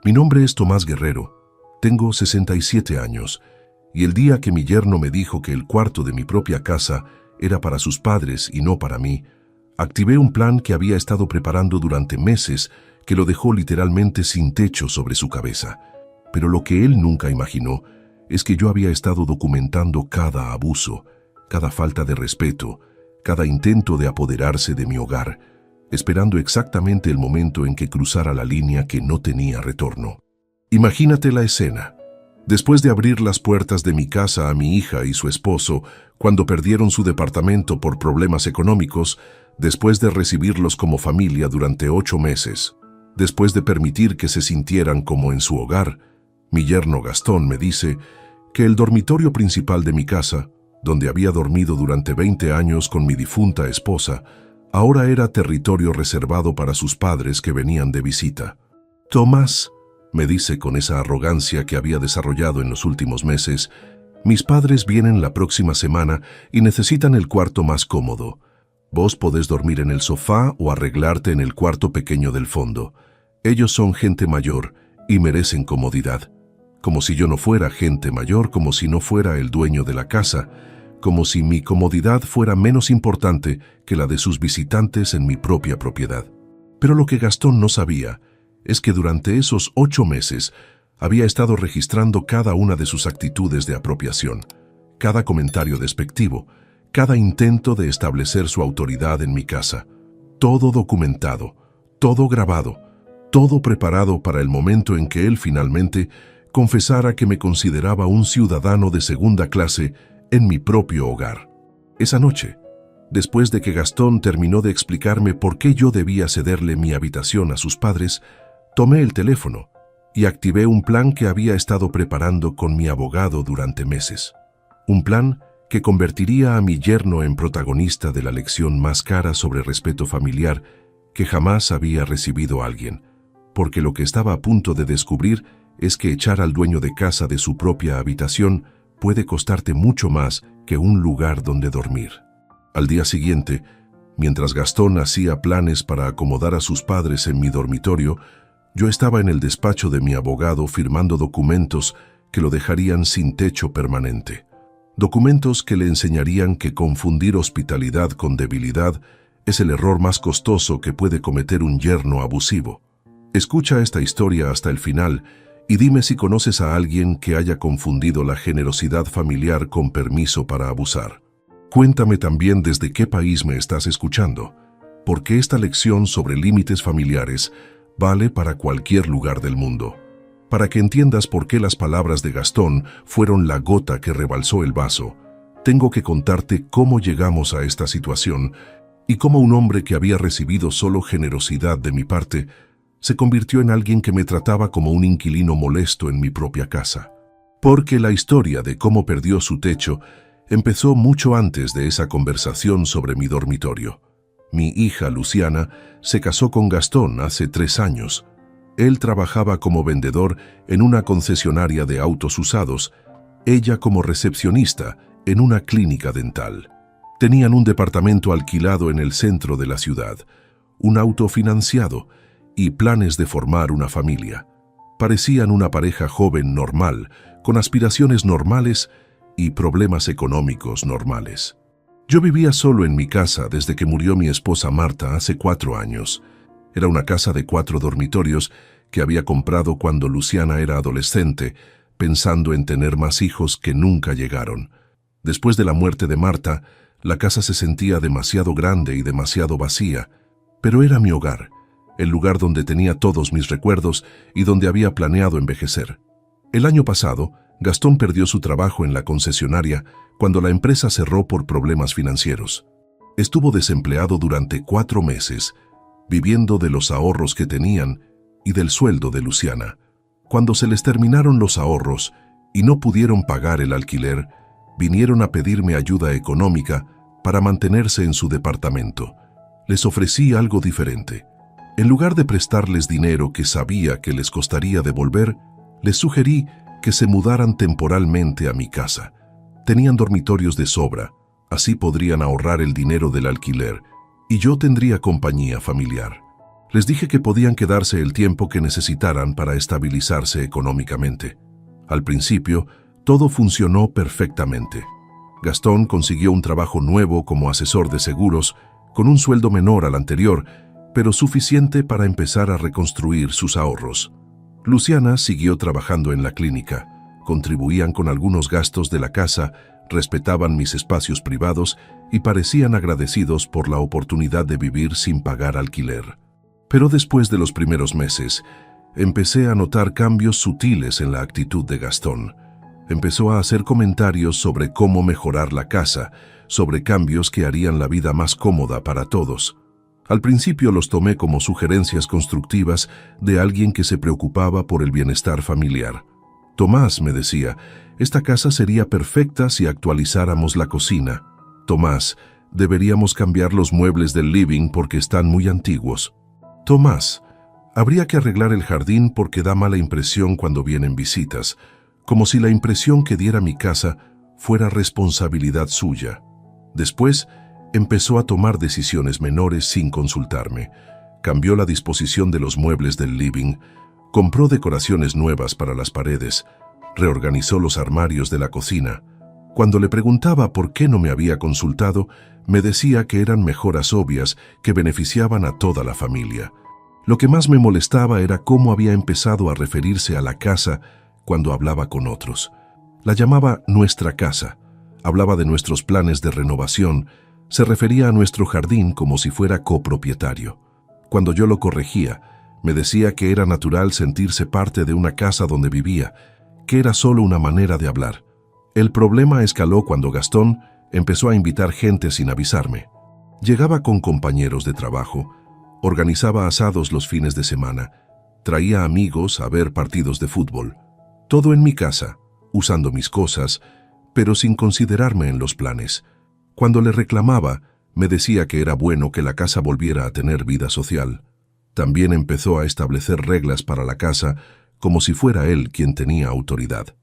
Mi nombre es Tomás Guerrero, tengo 67 años, y el día que mi yerno me dijo que el cuarto de mi propia casa era para sus padres y no para mí, activé un plan que había estado preparando durante meses que lo dejó literalmente sin techo sobre su cabeza. Pero lo que él nunca imaginó es que yo había estado documentando cada abuso, cada falta de respeto, cada intento de apoderarse de mi hogar, esperando exactamente el momento en que cruzara la línea que no tenía retorno. Imagínate la escena. Después de abrir las puertas de mi casa a mi hija y su esposo, cuando perdieron su departamento por problemas económicos, después de recibirlos como familia durante 8 meses, después de permitir que se sintieran como en su hogar, mi yerno Gastón me dice que el dormitorio principal de mi casa, donde había dormido durante 20 años con mi difunta esposa, ahora era territorio reservado para sus padres que venían de visita. Tomás, me dice con esa arrogancia que había desarrollado en los últimos meses, mis padres vienen la próxima semana y necesitan el cuarto más cómodo. Vos podés dormir en el sofá o arreglarte en el cuarto pequeño del fondo. Ellos son gente mayor y merecen comodidad. Como si yo no fuera gente mayor, como si no fuera el dueño de la casa, como si mi comodidad fuera menos importante que la de sus visitantes en mi propia propiedad. Pero lo que Gastón no sabía es que durante esos 8 meses había estado registrando cada una de sus actitudes de apropiación, cada comentario despectivo, cada intento de establecer su autoridad en mi casa. Todo documentado, todo grabado, todo preparado para el momento en que él finalmente confesara que me consideraba un ciudadano de segunda clase en mi propio hogar. Esa noche, después de que Gastón terminó de explicarme por qué yo debía cederle mi habitación a sus padres, tomé el teléfono y activé un plan que había estado preparando con mi abogado durante meses. Un plan que convertiría a mi yerno en protagonista de la lección más cara sobre respeto familiar que jamás había recibido alguien, porque lo que estaba a punto de descubrir es que echar al dueño de casa de su propia habitación puede costarte mucho más que un lugar donde dormir. Al día siguiente, mientras Gastón hacía planes para acomodar a sus padres en mi dormitorio, yo estaba en el despacho de mi abogado firmando documentos que lo dejarían sin techo permanente. Documentos que le enseñarían que confundir hospitalidad con debilidad es el error más costoso que puede cometer un yerno abusivo. Escucha esta historia hasta el final y dime si conoces a alguien que haya confundido la generosidad familiar con permiso para abusar. Cuéntame también desde qué país me estás escuchando, porque esta lección sobre límites familiares vale para cualquier lugar del mundo. Para que entiendas por qué las palabras de Gastón fueron la gota que rebalsó el vaso, tengo que contarte cómo llegamos a esta situación y cómo un hombre que había recibido solo generosidad de mi parte se convirtió en alguien que me trataba como un inquilino molesto en mi propia casa. Porque la historia de cómo perdió su techo empezó mucho antes de esa conversación sobre mi dormitorio. Mi hija Luciana se casó con Gastón hace 3 años. Él trabajaba como vendedor en una concesionaria de autos usados, ella como recepcionista en una clínica dental. Tenían un departamento alquilado en el centro de la ciudad, un auto financiado y planes de formar una familia. Parecían una pareja joven normal, con aspiraciones normales y problemas económicos normales. Yo vivía solo en mi casa desde que murió mi esposa Marta hace 4 años. Era una casa de 4 dormitorios que había comprado cuando Luciana era adolescente, pensando en tener más hijos que nunca llegaron. Después de la muerte de Marta, la casa se sentía demasiado grande y demasiado vacía, pero era mi hogar, el lugar donde tenía todos mis recuerdos y donde había planeado envejecer. El año pasado, Gastón perdió su trabajo en la concesionaria cuando la empresa cerró por problemas financieros. Estuvo desempleado durante 4 meses, viviendo de los ahorros que tenían y del sueldo de Luciana. Cuando se les terminaron los ahorros y no pudieron pagar el alquiler, vinieron a pedirme ayuda económica para mantenerse en su departamento. Les ofrecí algo diferente. En lugar de prestarles dinero que sabía que les costaría devolver, les sugerí que se mudaran temporalmente a mi casa. Tenían dormitorios de sobra, así podrían ahorrar el dinero del alquiler y yo tendría compañía familiar. Les dije que podían quedarse el tiempo que necesitaran para estabilizarse económicamente. Al principio, todo funcionó perfectamente. Gastón consiguió un trabajo nuevo como asesor de seguros, con un sueldo menor al anterior, pero suficiente para empezar a reconstruir sus ahorros. Luciana siguió trabajando en la clínica, contribuían con algunos gastos de la casa, respetaban mis espacios privados y parecían agradecidos por la oportunidad de vivir sin pagar alquiler. Pero después de los primeros meses, empecé a notar cambios sutiles en la actitud de Gastón. Empezó a hacer comentarios sobre cómo mejorar la casa, sobre cambios que harían la vida más cómoda para todos. Al principio los tomé como sugerencias constructivas de alguien que se preocupaba por el bienestar familiar. Tomás, me decía, esta casa sería perfecta si actualizáramos la cocina. Tomás, deberíamos cambiar los muebles del living porque están muy antiguos. Tomás, habría que arreglar el jardín porque da mala impresión cuando vienen visitas, como si la impresión que diera mi casa fuera responsabilidad suya. Después, empezó a tomar decisiones menores sin consultarme. Cambió la disposición de los muebles del living, compró decoraciones nuevas para las paredes, reorganizó los armarios de la cocina. Cuando le preguntaba por qué no me había consultado, me decía que eran mejoras obvias que beneficiaban a toda la familia. Lo que más me molestaba era cómo había empezado a referirse a la casa cuando hablaba con otros. La llamaba nuestra casa, hablaba de nuestros planes de renovación, se refería a nuestro jardín como si fuera copropietario. Cuando yo lo corregía, me decía que era natural sentirse parte de una casa donde vivía, que era solo una manera de hablar. El problema escaló cuando Gastón empezó a invitar gente sin avisarme. Llegaba con compañeros de trabajo, organizaba asados los fines de semana, traía amigos a ver partidos de fútbol. Todo en mi casa, usando mis cosas, pero sin considerarme en los planes. Cuando le reclamaba, me decía que era bueno que la casa volviera a tener vida social. También empezó a establecer reglas para la casa, como si fuera él quien tenía autoridad.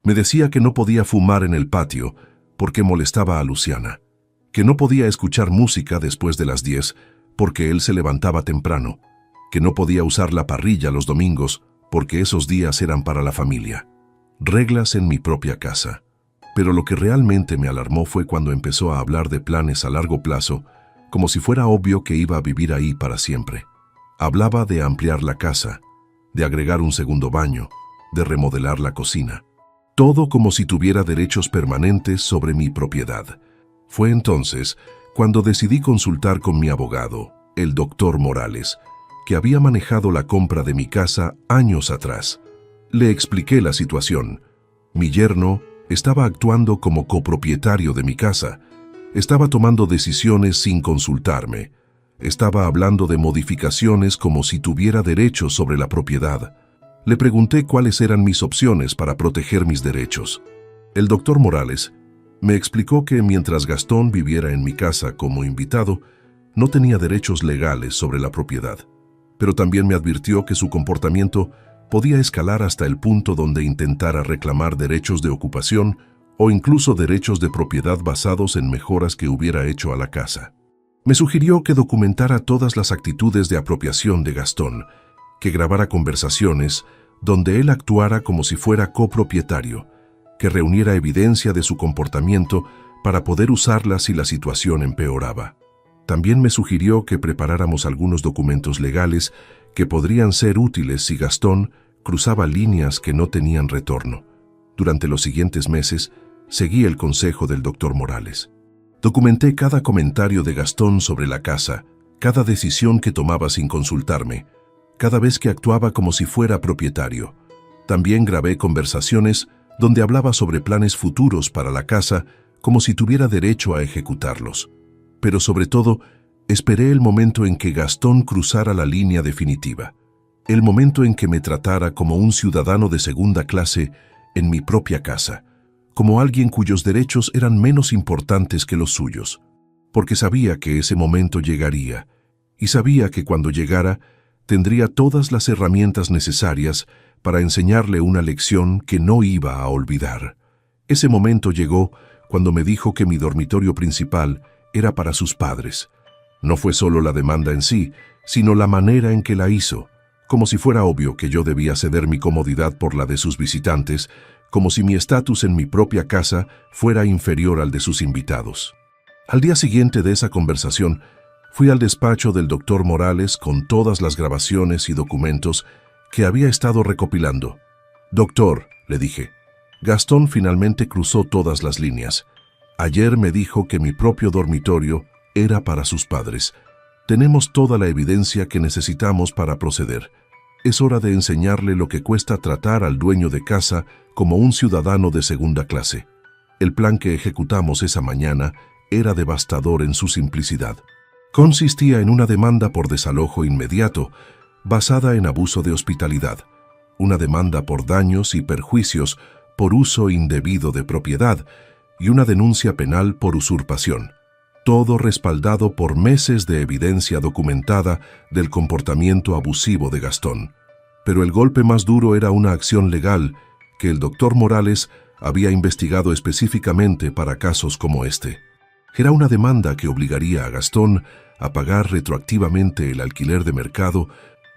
Me decía que no podía fumar en el patio porque molestaba a Luciana, que no podía escuchar música después de las 10 porque él se levantaba temprano, que no podía usar la parrilla los domingos porque esos días eran para la familia. Reglas en mi propia casa. Pero lo que realmente me alarmó fue cuando empezó a hablar de planes a largo plazo, como si fuera obvio que iba a vivir ahí para siempre. Hablaba de ampliar la casa, de agregar un segundo baño, de remodelar la cocina. Todo como si tuviera derechos permanentes sobre mi propiedad. Fue entonces cuando decidí consultar con mi abogado, el doctor Morales, que había manejado la compra de mi casa años atrás. Le expliqué la situación. Mi yerno estaba actuando como copropietario de mi casa. Estaba tomando decisiones sin consultarme. Estaba hablando de modificaciones como si tuviera derechos sobre la propiedad. Le pregunté cuáles eran mis opciones para proteger mis derechos. El doctor Morales me explicó que mientras Gastón viviera en mi casa como invitado, no tenía derechos legales sobre la propiedad. Pero también me advirtió que su comportamiento podía escalar hasta el punto donde intentara reclamar derechos de ocupación o incluso derechos de propiedad basados en mejoras que hubiera hecho a la casa. Me sugirió que documentara todas las actitudes de apropiación de Gastón, que grabara conversaciones donde él actuara como si fuera copropietario, que reuniera evidencia de su comportamiento para poder usarla si la situación empeoraba. También me sugirió que preparáramos algunos documentos legales que podrían ser útiles si Gastón cruzaba líneas que no tenían retorno. Durante los siguientes meses, seguí el consejo del doctor Morales. Documenté cada comentario de Gastón sobre la casa, cada decisión que tomaba sin consultarme, cada vez que actuaba como si fuera propietario. También grabé conversaciones donde hablaba sobre planes futuros para la casa como si tuviera derecho a ejecutarlos. Pero sobre todo, esperé el momento en que Gastón cruzara la línea definitiva, el momento en que me tratara como un ciudadano de segunda clase en mi propia casa, como alguien cuyos derechos eran menos importantes que los suyos, porque sabía que ese momento llegaría, y sabía que cuando llegara tendría todas las herramientas necesarias para enseñarle una lección que no iba a olvidar. Ese momento llegó cuando me dijo que mi dormitorio principal era para sus padres. No fue solo la demanda en sí, sino la manera en que la hizo, como si fuera obvio que yo debía ceder mi comodidad por la de sus visitantes, como si mi estatus en mi propia casa fuera inferior al de sus invitados. Al día siguiente de esa conversación, fui al despacho del doctor Morales con todas las grabaciones y documentos que había estado recopilando. «Doctor», le dije, «Gastón finalmente cruzó todas las líneas. Ayer me dijo que mi propio dormitorio era para sus padres. Tenemos toda la evidencia que necesitamos para proceder. Es hora de enseñarle lo que cuesta tratar al dueño de casa como un ciudadano de segunda clase. El plan que ejecutamos esa mañana era devastador en su simplicidad. Consistía en una demanda por desalojo inmediato, basada en abuso de hospitalidad, una demanda por daños y perjuicios por uso indebido de propiedad y una denuncia penal por usurpación, todo respaldado por meses de evidencia documentada del comportamiento abusivo de Gastón. Pero el golpe más duro era una acción legal que el doctor Morales había investigado específicamente para casos como este. Era una demanda que obligaría a Gastón a pagar retroactivamente el alquiler de mercado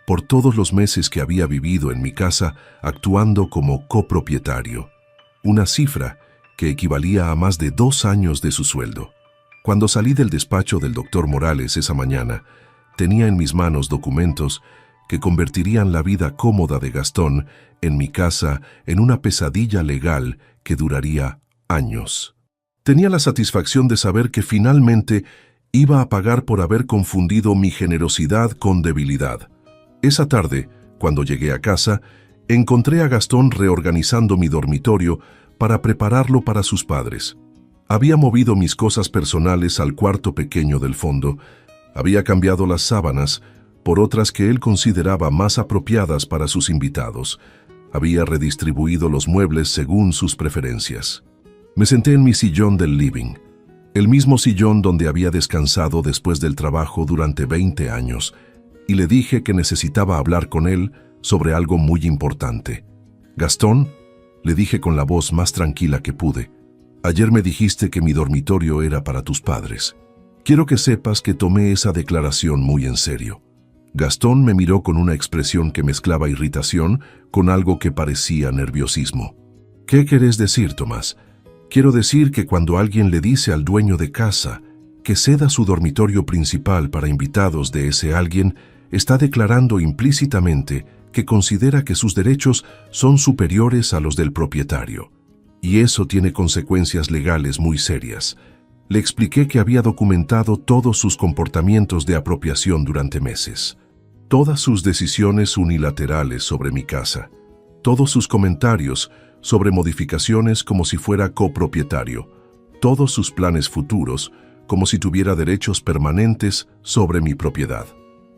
por todos los meses que había vivido en mi casa actuando como copropietario, una cifra que equivalía a más de 2 años de su sueldo. Cuando salí del despacho del doctor Morales esa mañana, tenía en mis manos documentos que convertirían la vida cómoda de Gastón en mi casa en una pesadilla legal que duraría años. Tenía la satisfacción de saber que finalmente iba a pagar por haber confundido mi generosidad con debilidad. Esa tarde, cuando llegué a casa, encontré a Gastón reorganizando mi dormitorio para prepararlo para sus padres. Había movido mis cosas personales al cuarto pequeño del fondo, había cambiado las sábanas por otras que él consideraba más apropiadas para sus invitados, había redistribuido los muebles según sus preferencias. Me senté en mi sillón del living, el mismo sillón donde había descansado después del trabajo durante 20 años, y le dije que necesitaba hablar con él sobre algo muy importante. «Gastón», le dije con la voz más tranquila que pude, «ayer me dijiste que mi dormitorio era para tus padres. Quiero que sepas que tomé esa declaración muy en serio». Gastón me miró con una expresión que mezclaba irritación con algo que parecía nerviosismo. «¿Qué querés decir, Tomás?» «Quiero decir que cuando alguien le dice al dueño de casa que ceda su dormitorio principal para invitados de ese alguien, está declarando implícitamente que considera que sus derechos son superiores a los del propietario. Y eso tiene consecuencias legales muy serias». Le expliqué que había documentado todos sus comportamientos de apropiación durante meses, todas sus decisiones unilaterales sobre mi casa, todos sus comentarios sobre modificaciones como si fuera copropietario, todos sus planes futuros como si tuviera derechos permanentes sobre mi propiedad.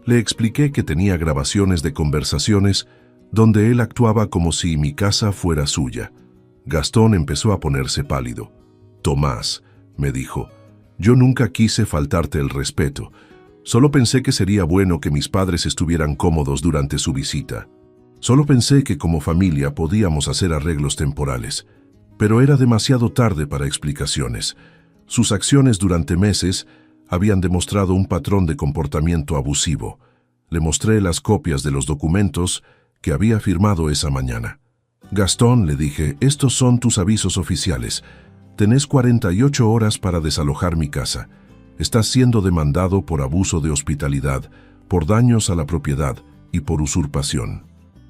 Le expliqué que tenía grabaciones de conversaciones donde él actuaba como si mi casa fuera suya. Gastón empezó a ponerse pálido. «Tomás», me dijo, «yo nunca quise faltarte el respeto. Solo pensé que sería bueno que mis padres estuvieran cómodos durante su visita. Solo pensé que como familia podíamos hacer arreglos temporales. Pero era demasiado tarde para explicaciones. Sus acciones durante meses habían demostrado un patrón de comportamiento abusivo. Le mostré las copias de los documentos que había firmado esa mañana. «Gastón», le dije, «estos son tus avisos oficiales. Tenés 48 horas para desalojar mi casa. Estás siendo demandado por abuso de hospitalidad, por daños a la propiedad y por usurpación.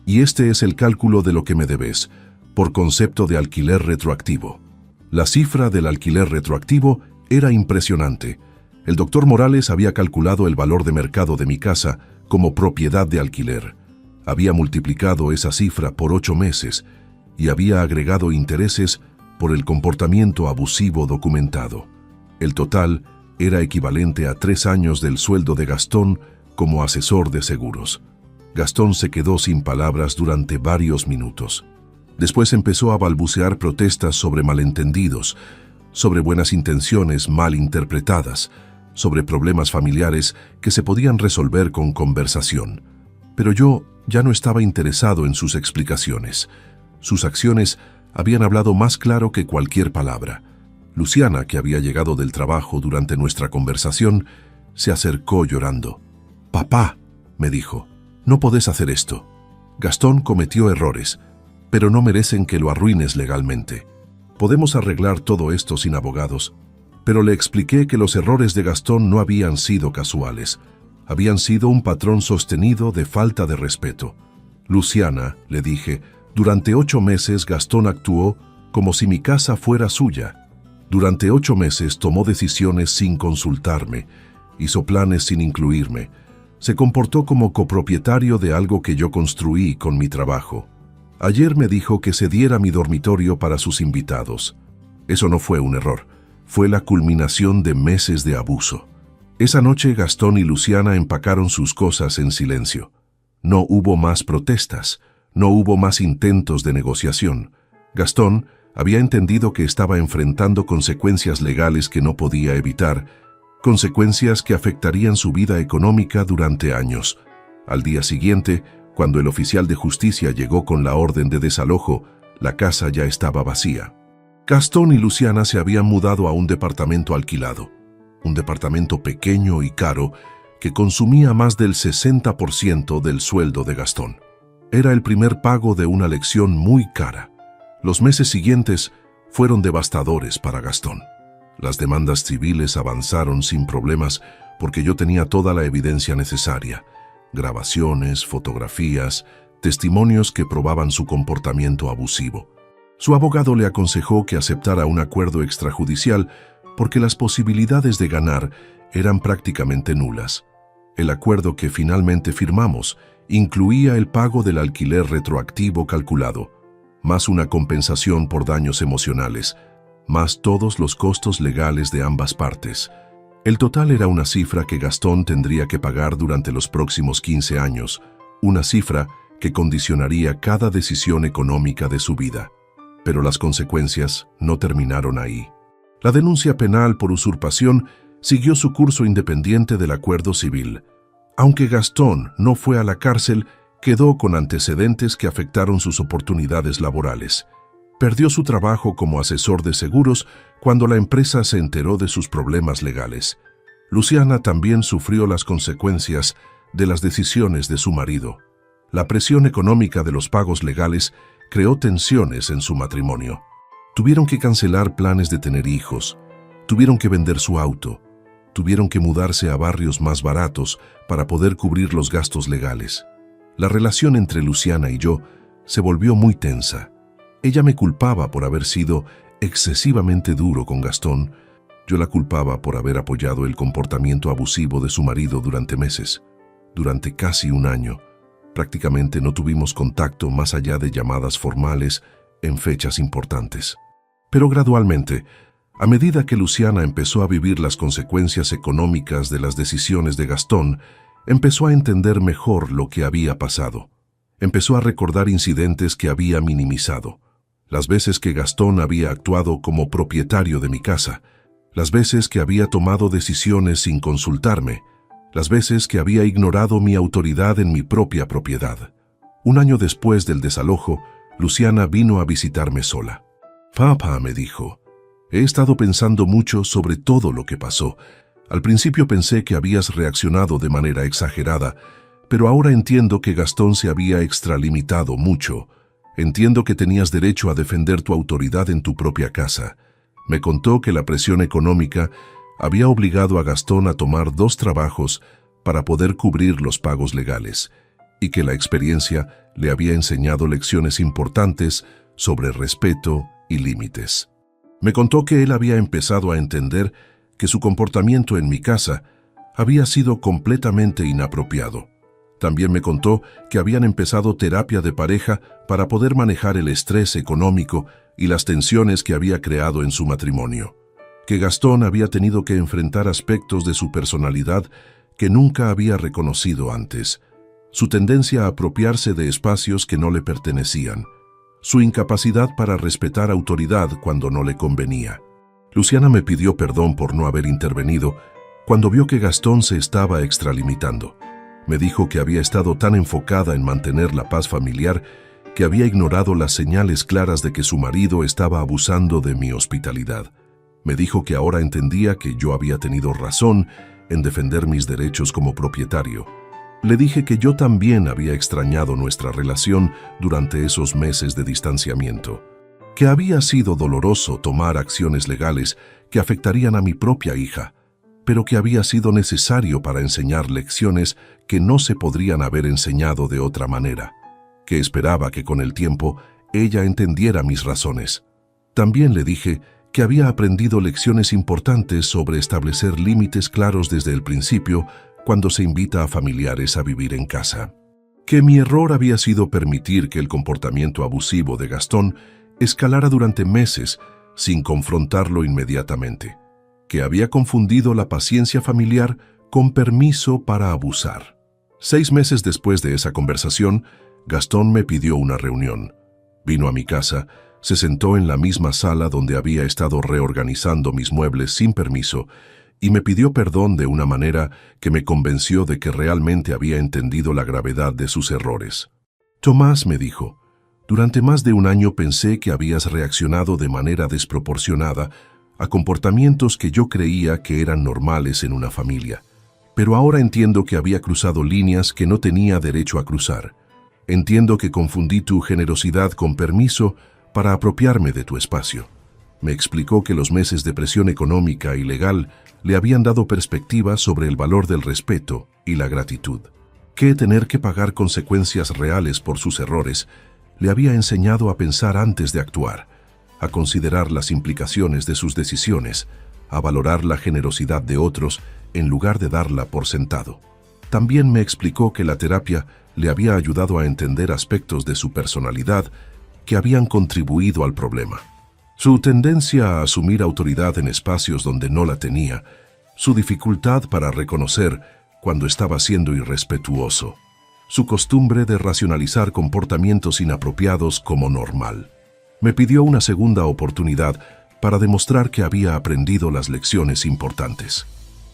Y este es el cálculo de lo que me debes, por concepto de alquiler retroactivo». La cifra del alquiler retroactivo era impresionante. El doctor Morales había calculado el valor de mercado de mi casa como propiedad de alquiler. Había multiplicado esa cifra por 8 meses y había agregado intereses por el comportamiento abusivo documentado. El total era equivalente a 3 años del sueldo de Gastón como asesor de seguros. Gastón se quedó sin palabras durante varios minutos. Después empezó a balbucear protestas sobre malentendidos, sobre buenas intenciones mal interpretadas, sobre problemas familiares que se podían resolver con conversación. Pero yo ya no estaba interesado en sus explicaciones. Sus acciones habían hablado más claro que cualquier palabra. Luciana, que había llegado del trabajo durante nuestra conversación, Se acercó llorando. «Papá», me dijo, «no podés hacer esto. Gastón cometió errores, pero no merecen que lo arruines legalmente. Podemos arreglar todo esto sin abogados». Pero le expliqué que los errores de Gastón no habían sido casuales. Habían sido un patrón sostenido de falta de respeto. «Luciana», le dije, «durante 8 meses Gastón actuó como si mi casa fuera suya. Durante 8 meses tomó decisiones sin consultarme, hizo planes sin incluirme. Se comportó como copropietario de algo que yo construí con mi trabajo. Ayer me dijo que cediera mi dormitorio para sus invitados. Eso no fue un error, fue la culminación de meses de abuso». Esa noche Gastón y Luciana empacaron sus cosas en silencio. No hubo más protestas, no hubo más intentos de negociación. Gastón había entendido que estaba enfrentando consecuencias legales que no podía evitar, consecuencias que afectarían su vida económica durante años. Al día siguiente, cuando el oficial de justicia llegó con la orden de desalojo, la casa ya estaba vacía. Gastón y Luciana se habían mudado a un departamento alquilado, un departamento pequeño y caro que consumía más del 60% del sueldo de Gastón. Era el primer pago de una lección muy cara. Los meses siguientes fueron devastadores para Gastón. Las demandas civiles avanzaron sin problemas porque yo tenía toda la evidencia necesaria: grabaciones, fotografías, testimonios que probaban su comportamiento abusivo. Su abogado le aconsejó que aceptara un acuerdo extrajudicial porque las posibilidades de ganar eran prácticamente nulas. El acuerdo que finalmente firmamos incluía el pago del alquiler retroactivo calculado, más una compensación por daños emocionales, más todos los costos legales de ambas partes. El total era una cifra que Gastón tendría que pagar durante los próximos 15 años, una cifra que condicionaría cada decisión económica de su vida. Pero las consecuencias no terminaron ahí. La denuncia penal por usurpación siguió su curso independiente del acuerdo civil. Aunque Gastón no fue a la cárcel, quedó con antecedentes que afectaron sus oportunidades laborales. Perdió su trabajo como asesor de seguros cuando la empresa se enteró de sus problemas legales. Luciana también sufrió las consecuencias de las decisiones de su marido. La presión económica de los pagos legales creó tensiones en su matrimonio. Tuvieron que cancelar planes de tener hijos, tuvieron que vender su auto, tuvieron que mudarse a barrios más baratos para poder cubrir los gastos legales. La relación entre Luciana y yo se volvió muy tensa. Ella me culpaba por haber sido excesivamente duro con Gastón. Yo la culpaba por haber apoyado el comportamiento abusivo de su marido durante meses. Durante casi un año, prácticamente no tuvimos contacto más allá de llamadas formales en fechas importantes. Pero gradualmente, a medida que Luciana empezó a vivir las consecuencias económicas de las decisiones de Gastón, empezó a entender mejor lo que había pasado. Empezó a recordar incidentes que había minimizado. Las veces que Gastón había actuado como propietario de mi casa, las veces que había tomado decisiones sin consultarme, las veces que había ignorado mi autoridad en mi propia propiedad. Un año después del desalojo, Luciana vino a visitarme sola. «Papá», me dijo, «he estado pensando mucho sobre todo lo que pasó. Al principio pensé que habías reaccionado de manera exagerada, pero ahora entiendo que Gastón se había extralimitado mucho. Entiendo que tenías derecho a defender tu autoridad en tu propia casa». Me contó que la presión económica había obligado a Gastón a tomar 2 trabajos para poder cubrir los pagos legales, y que la experiencia le había enseñado lecciones importantes sobre respeto y límites. Me contó que él había empezado a entender que su comportamiento en mi casa había sido completamente inapropiado. También me contó que habían empezado terapia de pareja para poder manejar el estrés económico y las tensiones que había creado en su matrimonio. Que Gastón había tenido que enfrentar aspectos de su personalidad que nunca había reconocido antes. Su tendencia a apropiarse de espacios que no le pertenecían. Su incapacidad para respetar autoridad cuando no le convenía. Luciana me pidió perdón por no haber intervenido cuando vio que Gastón se estaba extralimitando. Me dijo que había estado tan enfocada en mantener la paz familiar que había ignorado las señales claras de que su marido estaba abusando de mi hospitalidad. Me dijo que ahora entendía que yo había tenido razón en defender mis derechos como propietario. Le dije que yo también había extrañado nuestra relación durante esos meses de distanciamiento, que había sido doloroso tomar acciones legales que afectarían a mi propia hija, pero que había sido necesario para enseñar lecciones que no se podrían haber enseñado de otra manera, que esperaba que con el tiempo ella entendiera mis razones. También le dije que había aprendido lecciones importantes sobre establecer límites claros desde el principio cuando se invita a familiares a vivir en casa, que mi error había sido permitir que el comportamiento abusivo de Gastón escalara durante meses sin confrontarlo inmediatamente, que había confundido la paciencia familiar con permiso para abusar. 6 meses después de esa conversación, Gastón me pidió una reunión. Vino a mi casa, se sentó en la misma sala donde había estado reorganizando mis muebles sin permiso y me pidió perdón de una manera que me convenció de que realmente había entendido la gravedad de sus errores. Tomás, me dijo, durante más de un año pensé que habías reaccionado de manera desproporcionada a comportamientos que yo creía que eran normales en una familia, pero ahora entiendo que había cruzado líneas que no tenía derecho a cruzar. Entiendo que confundí tu generosidad con permiso para apropiarme de tu espacio. Me explicó que los meses de presión económica y legal le habían dado perspectiva sobre el valor del respeto y la gratitud, que tener que pagar consecuencias reales por sus errores le había enseñado a pensar antes de actuar, a considerar las implicaciones de sus decisiones, a valorar la generosidad de otros en lugar de darla por sentado. También me explicó que la terapia le había ayudado a entender aspectos de su personalidad que habían contribuido al problema. Su tendencia a asumir autoridad en espacios donde no la tenía, su dificultad para reconocer cuando estaba siendo irrespetuoso, su costumbre de racionalizar comportamientos inapropiados como normal. Me pidió una segunda oportunidad para demostrar que había aprendido las lecciones importantes.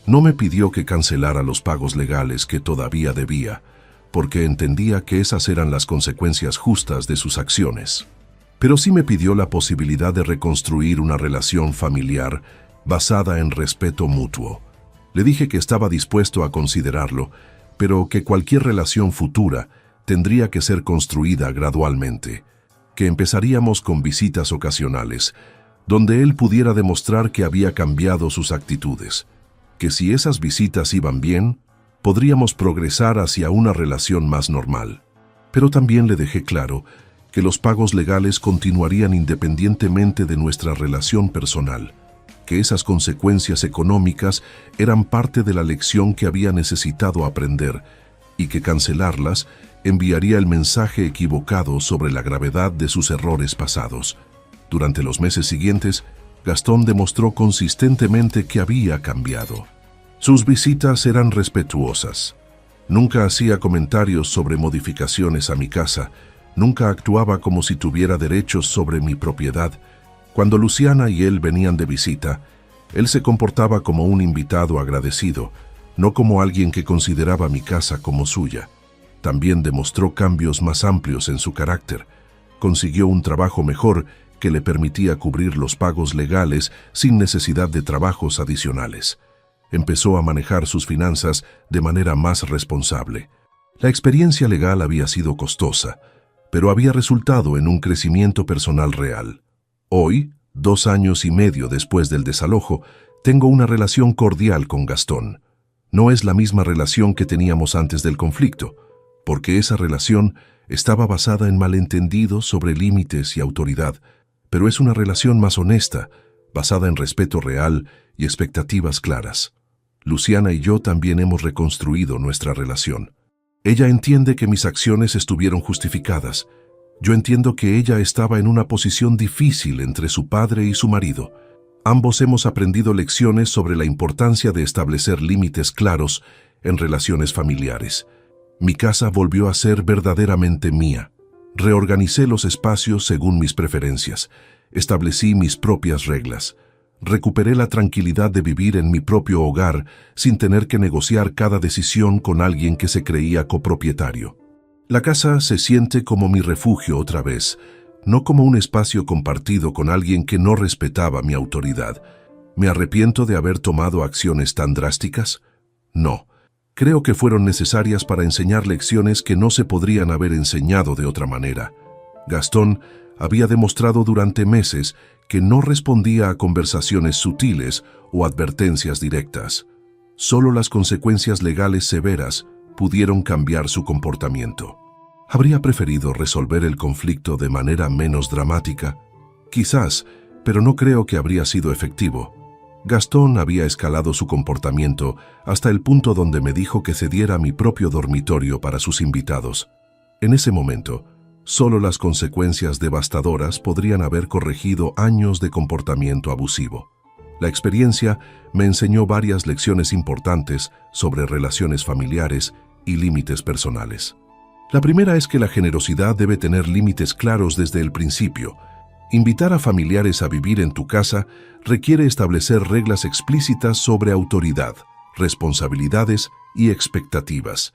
No me pidió que cancelara los pagos legales que todavía debía, porque entendía que esas eran las consecuencias justas de sus acciones. Pero sí me pidió la posibilidad de reconstruir una relación familiar basada en respeto mutuo. Le dije que estaba dispuesto a considerarlo, pero que cualquier relación futura tendría que ser construida gradualmente, que empezaríamos con visitas ocasionales, donde él pudiera demostrar que había cambiado sus actitudes, que si esas visitas iban bien, podríamos progresar hacia una relación más normal. Pero también le dejé claro que los pagos legales continuarían independientemente de nuestra relación personal, que esas consecuencias económicas eran parte de la lección que había necesitado aprender y que cancelarlas enviaría el mensaje equivocado sobre la gravedad de sus errores pasados. Durante los meses siguientes, Gastón demostró consistentemente que había cambiado. Sus visitas eran respetuosas. Nunca hacía comentarios sobre modificaciones a mi casa. Nunca actuaba como si tuviera derechos sobre mi propiedad. Cuando Luciana y él venían de visita, él se comportaba como un invitado agradecido, no como alguien que consideraba mi casa como suya. También demostró cambios más amplios en su carácter. Consiguió un trabajo mejor que le permitía cubrir los pagos legales sin necesidad de trabajos adicionales. Empezó a manejar sus finanzas de manera más responsable. La experiencia legal había sido costosa, pero había resultado en un crecimiento personal real. Hoy, 2 años y medio después del desalojo, tengo una relación cordial con Gastón. No es la misma relación que teníamos antes del conflicto, porque esa relación estaba basada en malentendidos sobre límites y autoridad, pero es una relación más honesta, basada en respeto real y expectativas claras. Luciana y yo también hemos reconstruido nuestra relación. Ella entiende que mis acciones estuvieron justificadas. Yo entiendo que ella estaba en una posición difícil entre su padre y su marido. Ambos hemos aprendido lecciones sobre la importancia de establecer límites claros en relaciones familiares. Mi casa volvió a ser verdaderamente mía. Reorganicé los espacios según mis preferencias. Establecí mis propias reglas. Recuperé la tranquilidad de vivir en mi propio hogar sin tener que negociar cada decisión con alguien que se creía copropietario. La casa se siente como mi refugio otra vez, no como un espacio compartido con alguien que no respetaba mi autoridad. ¿Me arrepiento de haber tomado acciones tan drásticas? No. Creo que fueron necesarias para enseñar lecciones que no se podrían haber enseñado de otra manera. Gastón había demostrado durante meses que no respondía a conversaciones sutiles o advertencias directas. Solo las consecuencias legales severas pudieron cambiar su comportamiento. ¿Habría preferido resolver el conflicto de manera menos dramática? Quizás, pero no creo que habría sido efectivo. Gastón había escalado su comportamiento hasta el punto donde me dijo que cediera mi propio dormitorio para sus invitados. En ese momento, solo las consecuencias devastadoras podrían haber corregido años de comportamiento abusivo. La experiencia me enseñó varias lecciones importantes sobre relaciones familiares y límites personales. La primera es que la generosidad debe tener límites claros desde el principio. Invitar a familiares a vivir en tu casa requiere establecer reglas explícitas sobre autoridad, responsabilidades y expectativas.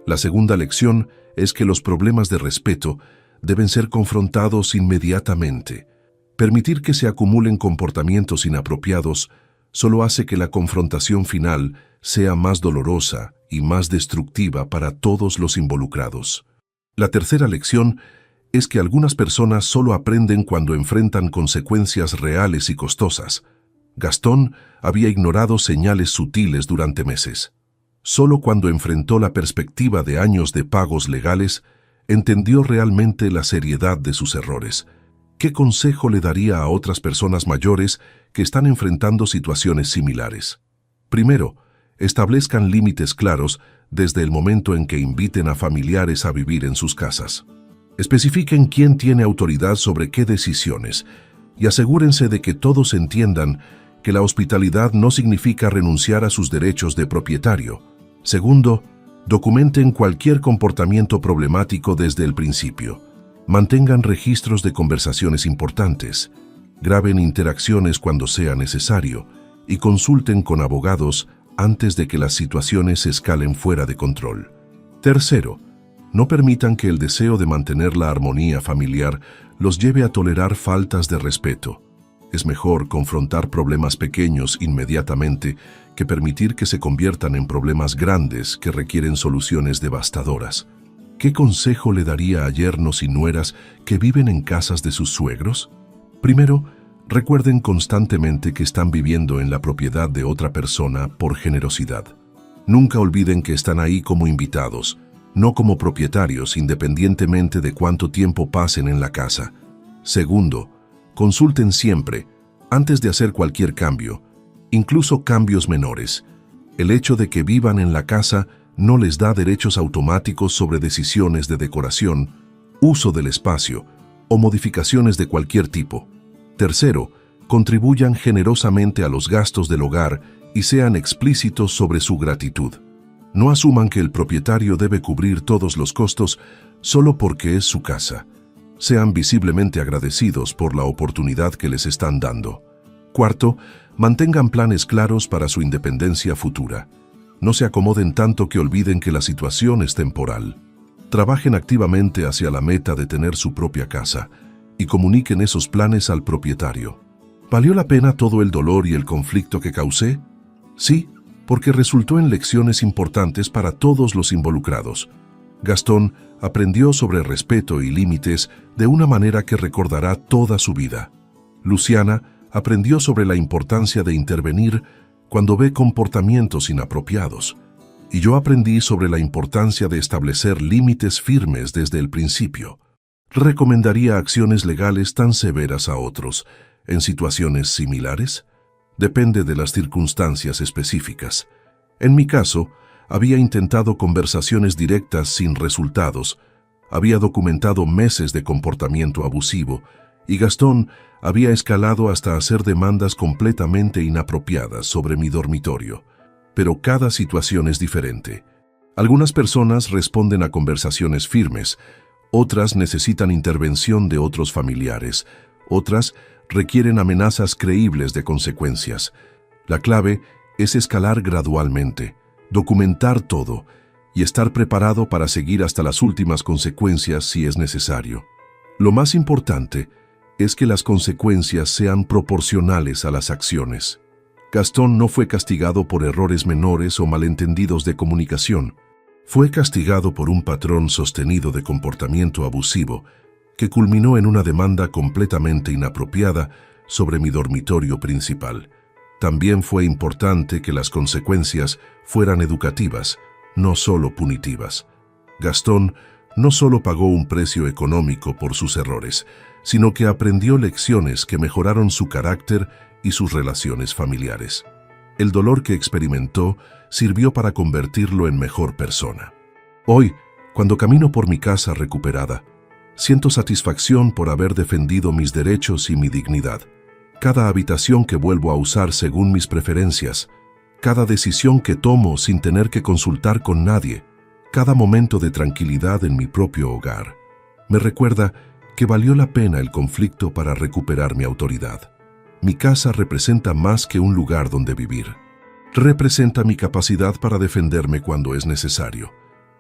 La segunda lección es que los problemas de respeto deben ser confrontados inmediatamente. Permitir que se acumulen comportamientos inapropiados solo hace que la confrontación final sea más dolorosa y más destructiva para todos los involucrados. La tercera lección es que algunas personas solo aprenden cuando enfrentan consecuencias reales y costosas. Gastón había ignorado señales sutiles durante meses. Solo cuando enfrentó la perspectiva de años de pagos legales, entendió realmente la seriedad de sus errores. ¿Qué consejo le daría a otras personas mayores que están enfrentando situaciones similares? Primero, establezcan límites claros desde el momento en que inviten a familiares a vivir en sus casas. Especifiquen quién tiene autoridad sobre qué decisiones y asegúrense de que todos entiendan que la hospitalidad no significa renunciar a sus derechos de propietario. Segundo, documenten cualquier comportamiento problemático desde el principio. Mantengan registros de conversaciones importantes, graben interacciones cuando sea necesario y consulten con abogados antes de que las situaciones escalen fuera de control. Tercero, no permitan que el deseo de mantener la armonía familiar los lleve a tolerar faltas de respeto. Es mejor confrontar problemas pequeños inmediatamente que permitir que se conviertan en problemas grandes que requieren soluciones devastadoras. ¿Qué consejo le daría a yernos y nueras que viven en casas de sus suegros? Primero, recuerden constantemente que están viviendo en la propiedad de otra persona por generosidad. Nunca olviden que están ahí como invitados, no como propietarios, independientemente de cuánto tiempo pasen en la casa. Segundo, consulten siempre, antes de hacer cualquier cambio, incluso cambios menores. El hecho de que vivan en la casa no les da derechos automáticos sobre decisiones de decoración, uso del espacio o modificaciones de cualquier tipo. Tercero, contribuyan generosamente a los gastos del hogar y sean explícitos sobre su gratitud. No asuman que el propietario debe cubrir todos los costos solo porque es su casa. Sean visiblemente agradecidos por la oportunidad que les están dando. Cuarto, mantengan planes claros para su independencia futura. No se acomoden tanto que olviden que la situación es temporal. Trabajen activamente hacia la meta de tener su propia casa y comuniquen esos planes al propietario. ¿Valió la pena todo el dolor y el conflicto que causé? Sí, porque resultó en lecciones importantes para todos los involucrados. Gastón aprendió sobre respeto y límites de una manera que recordará toda su vida. Luciana aprendió sobre la importancia de intervenir cuando ve comportamientos inapropiados. Y yo aprendí sobre la importancia de establecer límites firmes desde el principio. ¿Recomendaría acciones legales tan severas a otros en situaciones similares? Depende de las circunstancias específicas. En mi caso, había intentado conversaciones directas sin resultados, había documentado meses de comportamiento abusivo, y Gastón había escalado hasta hacer demandas completamente inapropiadas sobre mi dormitorio. Pero cada situación es diferente. Algunas personas responden a conversaciones firmes, otras necesitan intervención de otros familiares, otras requieren amenazas creíbles de consecuencias. La clave es escalar gradualmente, documentar todo y estar preparado para seguir hasta las últimas consecuencias si es necesario. Lo más importante es que las consecuencias sean proporcionales a las acciones. Gastón no fue castigado por errores menores o malentendidos de comunicación. Fue castigado por un patrón sostenido de comportamiento abusivo que culminó en una demanda completamente inapropiada sobre mi dormitorio principal. También fue importante que las consecuencias fueran educativas, no solo punitivas. Gastón no solo pagó un precio económico por sus errores, sino que aprendió lecciones que mejoraron su carácter y sus relaciones familiares. El dolor que experimentó sirvió para convertirlo en mejor persona. Hoy, cuando camino por mi casa recuperada, siento satisfacción por haber defendido mis derechos y mi dignidad. Cada habitación que vuelvo a usar según mis preferencias, cada decisión que tomo sin tener que consultar con nadie, cada momento de tranquilidad en mi propio hogar, me recuerda que valió la pena el conflicto para recuperar mi autoridad. Mi casa representa más que un lugar donde vivir. Representa mi capacidad para defenderme cuando es necesario,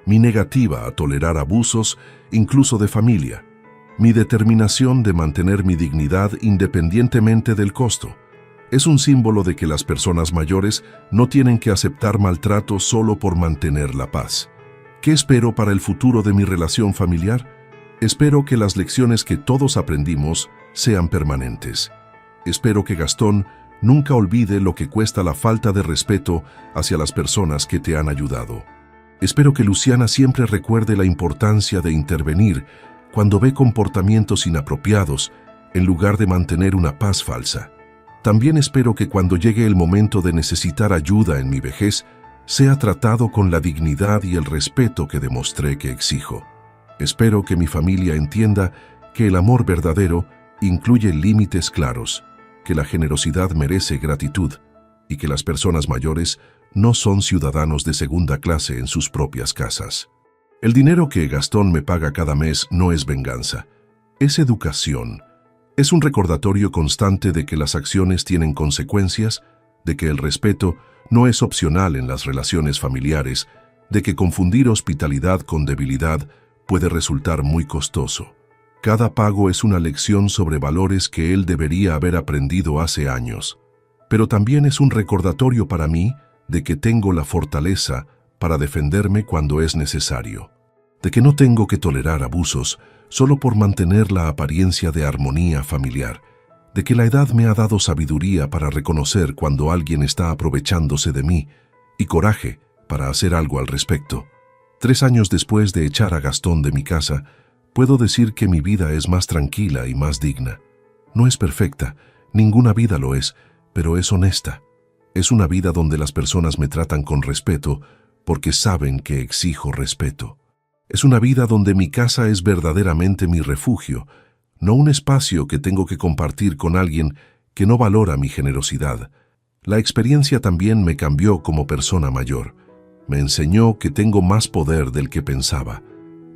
mi negativa a tolerar abusos, incluso de familia, mi determinación de mantener mi dignidad independientemente del costo. Es un símbolo de que las personas mayores no tienen que aceptar maltrato solo por mantener la paz. ¿Qué espero para el futuro de mi relación familiar? Espero que las lecciones que todos aprendimos sean permanentes. Espero que Gastón nunca olvide lo que cuesta la falta de respeto hacia las personas que te han ayudado. Espero que Luciana siempre recuerde la importancia de intervenir cuando ve comportamientos inapropiados en lugar de mantener una paz falsa. También espero que cuando llegue el momento de necesitar ayuda en mi vejez, sea tratado con la dignidad y el respeto que demostré que exijo. Espero que mi familia entienda que el amor verdadero incluye límites claros, que la generosidad merece gratitud y que las personas mayores no son ciudadanos de segunda clase en sus propias casas. El dinero que Gastón me paga cada mes no es venganza, es educación. Es un recordatorio constante de que las acciones tienen consecuencias, de que el respeto no es opcional en las relaciones familiares, de que confundir hospitalidad con debilidad puede resultar muy costoso. Cada pago es una lección sobre valores que él debería haber aprendido hace años, pero también es un recordatorio para mí de que tengo la fortaleza para defenderme cuando es necesario, de que no tengo que tolerar abusos solo por mantener la apariencia de armonía familiar, de que la edad me ha dado sabiduría para reconocer cuando alguien está aprovechándose de mí y coraje para hacer algo al respecto. 3 años después de echar a Gastón de mi casa, puedo decir que mi vida es más tranquila y más digna. No es perfecta, ninguna vida lo es, pero es honesta. Es una vida donde las personas me tratan con respeto porque saben que exijo respeto. Es una vida donde mi casa es verdaderamente mi refugio, no un espacio que tengo que compartir con alguien que no valora mi generosidad. La experiencia también me cambió como persona mayor. Me enseñó que tengo más poder del que pensaba,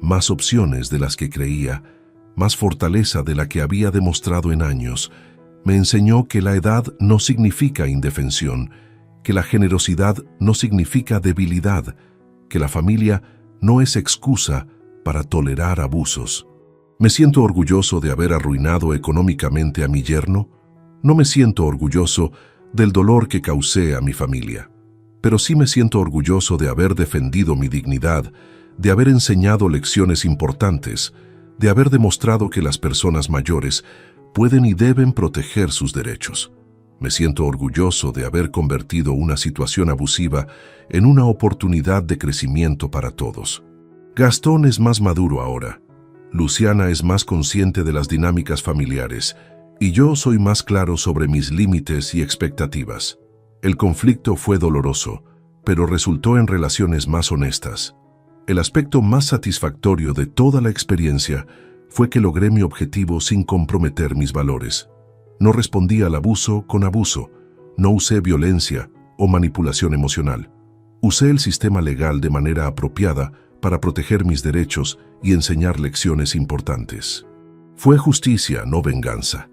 más opciones de las que creía, más fortaleza de la que había demostrado en años. Me enseñó que la edad no significa indefensión, que la generosidad no significa debilidad, que la familia no es excusa para tolerar abusos. ¿Me siento orgulloso de haber arruinado económicamente a mi yerno? No me siento orgulloso del dolor que causé a mi familia, pero sí me siento orgulloso de haber defendido mi dignidad, de haber enseñado lecciones importantes, de haber demostrado que las personas mayores pueden y deben proteger sus derechos. Me siento orgulloso de haber convertido una situación abusiva en una oportunidad de crecimiento para todos. Gastón es más maduro ahora. Luciana es más consciente de las dinámicas familiares y yo soy más claro sobre mis límites y expectativas. El conflicto fue doloroso, pero resultó en relaciones más honestas. El aspecto más satisfactorio de toda la experiencia fue que logré mi objetivo sin comprometer mis valores. No respondí al abuso con abuso, no usé violencia o manipulación emocional. Usé el sistema legal de manera apropiada para proteger mis derechos y enseñar lecciones importantes. Fue justicia, no venganza.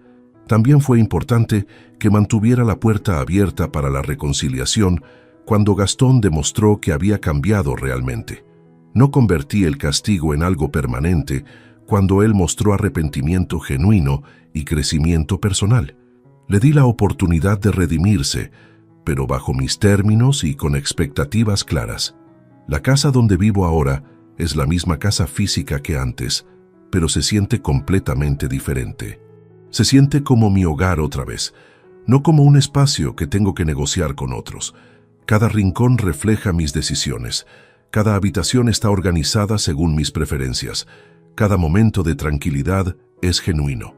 También fue importante que mantuviera la puerta abierta para la reconciliación cuando Gastón demostró que había cambiado realmente. No convertí el castigo en algo permanente cuando él mostró arrepentimiento genuino y crecimiento personal. Le di la oportunidad de redimirse, pero bajo mis términos y con expectativas claras. La casa donde vivo ahora es la misma casa física que antes, pero se siente completamente diferente. Se siente como mi hogar otra vez, no como un espacio que tengo que negociar con otros. Cada rincón refleja mis decisiones. Cada habitación está organizada según mis preferencias. Cada momento de tranquilidad es genuino.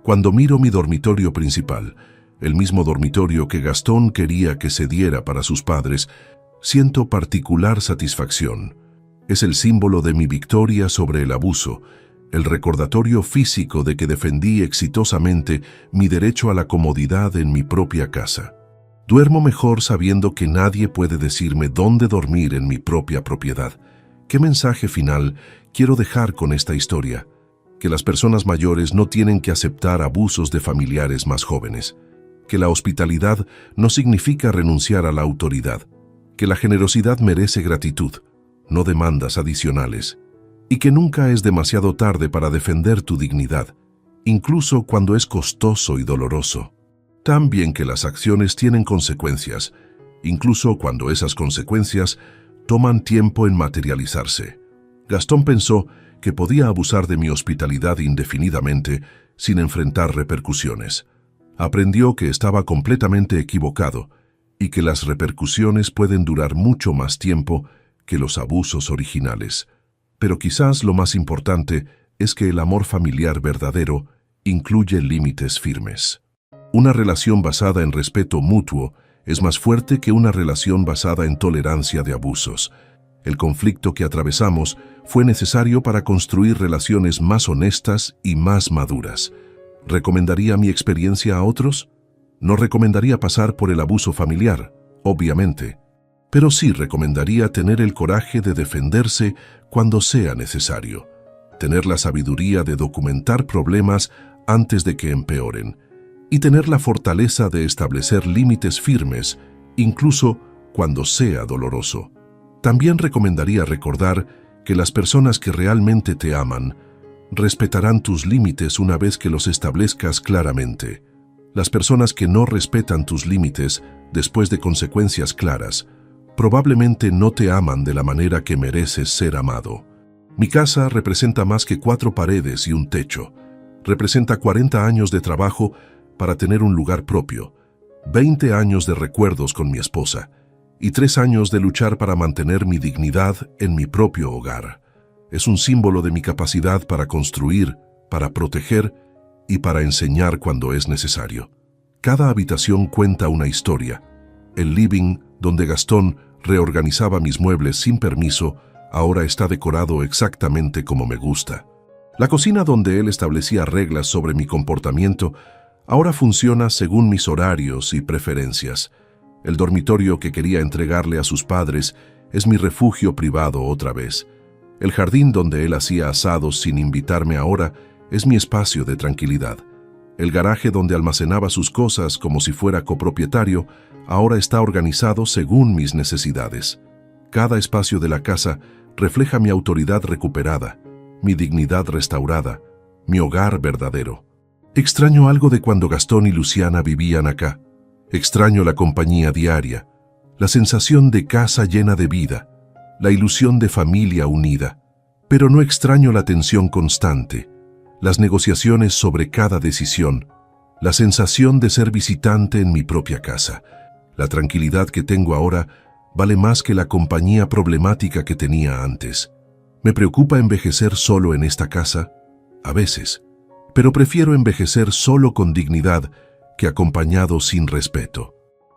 Cuando miro mi dormitorio principal, el mismo dormitorio que Gastón quería que se diera para sus padres, siento particular satisfacción. Es el símbolo de mi victoria sobre el abuso, el recordatorio físico de que defendí exitosamente mi derecho a la comodidad en mi propia casa. Duermo mejor sabiendo que nadie puede decirme dónde dormir en mi propia propiedad. ¿Qué mensaje final quiero dejar con esta historia? Que las personas mayores no tienen que aceptar abusos de familiares más jóvenes. Que la hospitalidad no significa renunciar a la autoridad. Que la generosidad merece gratitud, no demandas adicionales. Y que nunca es demasiado tarde para defender tu dignidad, incluso cuando es costoso y doloroso. También que las acciones tienen consecuencias, incluso cuando esas consecuencias toman tiempo en materializarse. Gastón pensó que podía abusar de mi hospitalidad indefinidamente sin enfrentar repercusiones. Aprendió que estaba completamente equivocado y que las repercusiones pueden durar mucho más tiempo que los abusos originales. Pero quizás lo más importante es que el amor familiar verdadero incluye límites firmes. Una relación basada en respeto mutuo es más fuerte que una relación basada en tolerancia de abusos. El conflicto que atravesamos fue necesario para construir relaciones más honestas y más maduras. ¿Recomendaría mi experiencia a otros? No recomendaría pasar por el abuso familiar, obviamente, pero sí recomendaría tener el coraje de defenderse cuando sea necesario, tener la sabiduría de documentar problemas antes de que empeoren, y tener la fortaleza de establecer límites firmes, incluso cuando sea doloroso. También recomendaría recordar que las personas que realmente te aman respetarán tus límites una vez que los establezcas claramente. Las personas que no respetan tus límites después de consecuencias claras probablemente no te aman de la manera que mereces ser amado. Mi casa representa más que 4 paredes y un techo. Representa 40 años de trabajo para tener un lugar propio, 20 años de recuerdos con mi esposa y 3 años de luchar para mantener mi dignidad en mi propio hogar. Es un símbolo de mi capacidad para construir, para proteger y para enseñar cuando es necesario. Cada habitación cuenta una historia. El living, donde Gastón reorganizaba mis muebles sin permiso, ahora está decorado exactamente como me gusta. La cocina, donde él establecía reglas sobre mi comportamiento, ahora funciona según mis horarios y preferencias. El dormitorio que quería entregarle a sus padres es mi refugio privado otra vez. El jardín donde él hacía asados sin invitarme ahora es mi espacio de tranquilidad. El garaje donde almacenaba sus cosas como si fuera copropietario ahora está organizado según mis necesidades. Cada espacio de la casa refleja mi autoridad recuperada, mi dignidad restaurada, mi hogar verdadero. Extraño algo de cuando Gastón y Luciana vivían acá. Extraño la compañía diaria, la sensación de casa llena de vida, la ilusión de familia unida. Pero no extraño la tensión constante, las negociaciones sobre cada decisión, la sensación de ser visitante en mi propia casa. La tranquilidad que tengo ahora vale más que la compañía problemática que tenía antes. ¿Me preocupa envejecer solo en esta casa? A veces. Pero prefiero envejecer solo con dignidad que acompañado sin respeto.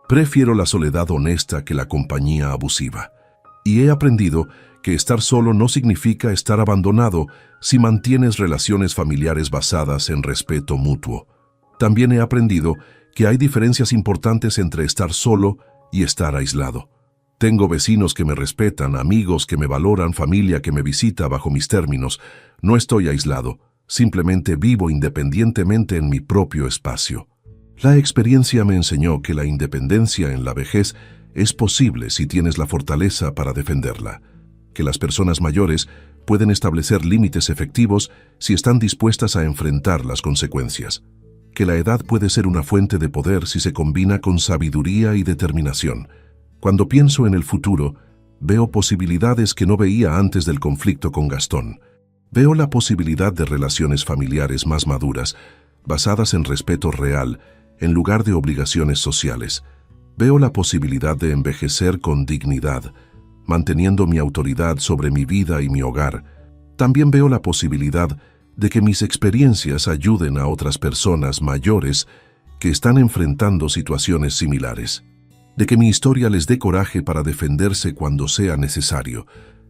Prefiero la soledad honesta que la compañía abusiva. Y he aprendido que estar solo no significa estar abandonado si mantienes relaciones familiares basadas en respeto mutuo. También he aprendido que hay diferencias importantes entre estar solo y estar aislado. Tengo vecinos que me respetan, amigos que me valoran, familia que me visita bajo mis términos. No estoy aislado, simplemente vivo independientemente en mi propio espacio. La experiencia me enseñó que la independencia en la vejez es posible si tienes la fortaleza para defenderla, que las personas mayores pueden establecer límites efectivos si están dispuestas a enfrentar las consecuencias, que la edad puede ser una fuente de poder si se combina con sabiduría y determinación. Cuando pienso en el futuro, veo posibilidades que no veía antes del conflicto con Gastón. Veo la posibilidad de relaciones familiares más maduras, basadas en respeto real, en lugar de obligaciones sociales. Veo la posibilidad de envejecer con dignidad, manteniendo mi autoridad sobre mi vida y mi hogar. También veo la posibilidad de que mis experiencias ayuden a otras personas mayores que están enfrentando situaciones similares. De que mi historia les dé coraje para defenderse cuando sea necesario,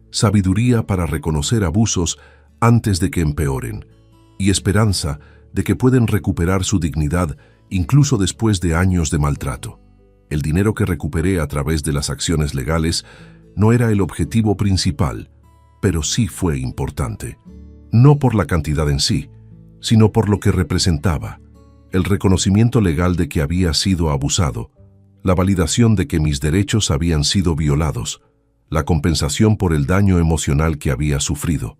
sabiduría para reconocer abusos antes de que empeoren, y esperanza de que pueden recuperar su dignidad incluso después de años de maltrato. El dinero que recuperé a través de las acciones legales no era el objetivo principal, pero sí fue importante. No por la cantidad en sí, sino por lo que representaba. El reconocimiento legal de que había sido abusado, la validación de que mis derechos habían sido violados, la compensación por el daño emocional que había sufrido.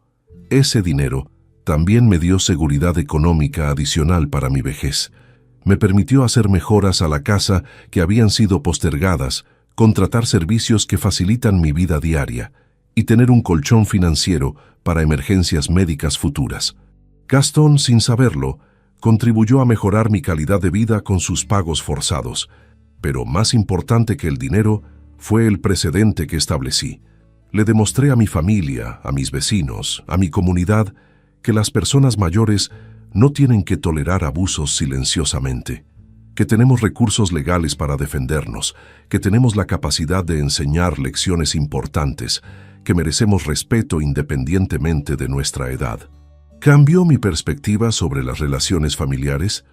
Ese dinero también me dio seguridad económica adicional para mi vejez. Me permitió hacer mejoras a la casa que habían sido postergadas, contratar servicios que facilitan mi vida diaria y tener un colchón financiero para emergencias médicas futuras. Gastón, sin saberlo, contribuyó a mejorar mi calidad de vida con sus pagos forzados, pero más importante que el dinero fue el precedente que establecí. Le demostré a mi familia, a mis vecinos, a mi comunidad, que las personas mayores no tienen que tolerar abusos silenciosamente, que tenemos recursos legales para defendernos, que tenemos la capacidad de enseñar lecciones importantes, que merecemos respeto independientemente de nuestra edad. ¿Cambió mi perspectiva sobre las relaciones familiares?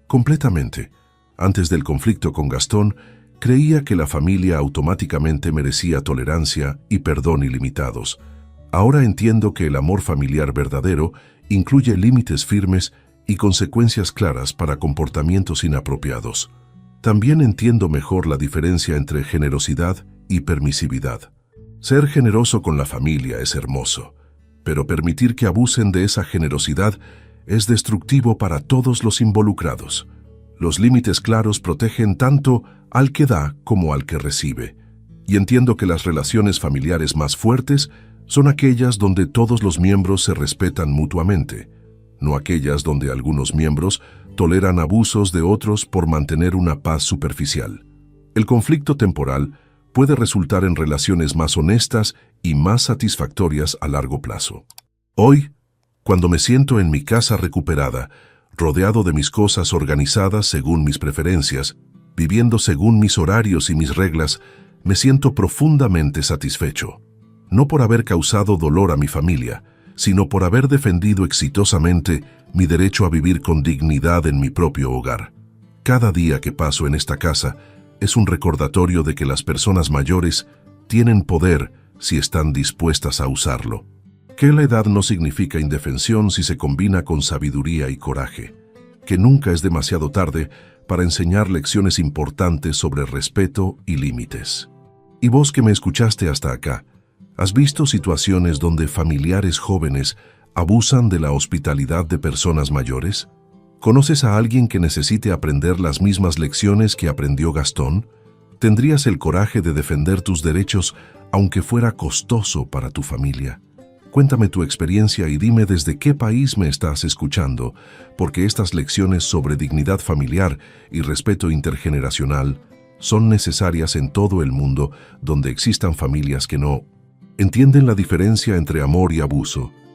Completamente. Antes del conflicto con Gastón, creía que la familia automáticamente merecía tolerancia y perdón ilimitados. Ahora entiendo que el amor familiar verdadero incluye límites firmes y consecuencias claras para comportamientos inapropiados. También entiendo mejor la diferencia entre generosidad y permisividad. Ser generoso con la familia es hermoso, pero permitir que abusen de esa generosidad es destructivo para todos los involucrados. Los límites claros protegen tanto al que da como al que recibe. Y entiendo que las relaciones familiares más fuertes son aquellas donde todos los miembros se respetan mutuamente, no aquellas donde algunos miembros toleran abusos de otros por mantener una paz superficial. El conflicto temporal puede resultar en relaciones más honestas y más satisfactorias a largo plazo. Hoy, cuando me siento en mi casa recuperada, rodeado de mis cosas organizadas según mis preferencias, viviendo según mis horarios y mis reglas, me siento profundamente satisfecho. No por haber causado dolor a mi familia, sino por haber defendido exitosamente mi derecho a vivir con dignidad en mi propio hogar. Cada día que paso en esta casa es un recordatorio de que las personas mayores tienen poder si están dispuestas a usarlo. Que la edad no significa indefensión si se combina con sabiduría y coraje. Que nunca es demasiado tarde para enseñar lecciones importantes sobre respeto y límites. Y vos que me escuchaste hasta acá, ¿has visto situaciones donde familiares jóvenes abusan de la hospitalidad de personas mayores? ¿Conoces a alguien que necesite aprender las mismas lecciones que aprendió Gastón? ¿Tendrías el coraje de defender tus derechos aunque fuera costoso para tu familia? Cuéntame tu experiencia y dime desde qué país me estás escuchando, porque estas lecciones sobre dignidad familiar y respeto intergeneracional son necesarias en todo el mundo donde existan familias que no entienden la diferencia entre amor y abuso,